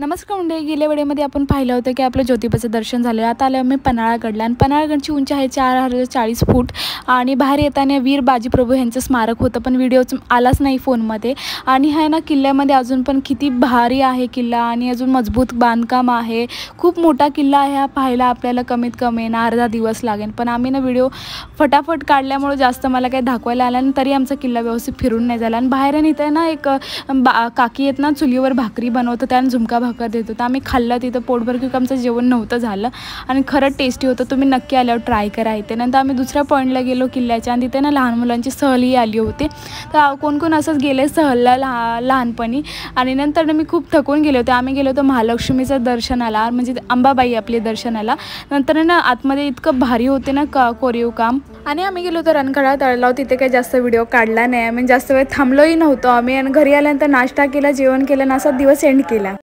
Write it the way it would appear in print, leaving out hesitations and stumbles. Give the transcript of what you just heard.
नमस्कार मंडळी, गेल्या वेळेमध्ये आपण पाहिलं होतं की आपलं ज्योतिबाचं दर्शन झालं. आता आलं आम्ही पन्हाळगडला आणि पन्हाळगडची उंची आहे 4040 फूट आणि बाहेर येताना वीर बाजीप्रभू यांचं स्मारक होतं, पण व्हिडिओच आलाच नाही फोनमध्ये. आणि आहे ना, किल्ल्यामध्ये अजून पण किती भारी आहे किल्ला आणि अजून मजबूत बांधकाम आहे. खूप मोठा किल्ला आहे हा. पाहायला आपल्याला कमीत कमी ना अर्धा दिवस लागेल, पण आम्ही ना व्हिडिओ फटाफट काढल्यामुळे जास्त मला काही दाखवायला आलं आणि तरी आमचा किल्ला व्यवस्थित फिरून नाही झाला. आणि बाहेर इथं ना एक काकी येत ना, चुलीवर भाकरी बनवतं त्यानं झुमका भाकर देत होता. आम्ही खाल्लं तिथं पोटभर, की आमचं जेवण नव्हतं झालं आणि खरंच टेस्टी होतं. तुम्ही नक्की आल्यावर ट्राय करा इथे. नंतर आम्ही दुसऱ्या पॉईंटला गेलो किल्ल्याच्या आणि तिथे ना लहान मुलांची सहलही आली होती. तर कोण कोण असंच गेले सहलला लहानपणी. आणि नंतर मी खूप थकून गेले होते. आम्ही गेलो होतो महालक्ष्मीचं दर्शनाला, म्हणजे अंबाबाई आपली दर्शनाला. नंतर ना आतमध्ये इतकं भारी होते ना कोरीव काम. आणि आम्ही गेलो होतो रणगाडा तळाला. तिथे काही जास्त व्हिडिओ काढला नाही. आम्ही जास्त वेळ थांबलोही नव्हतो आम्ही. आणि घरी आल्यानंतर नाश्ता केला, जेवण केलं आणि असा दिवस एंड केला.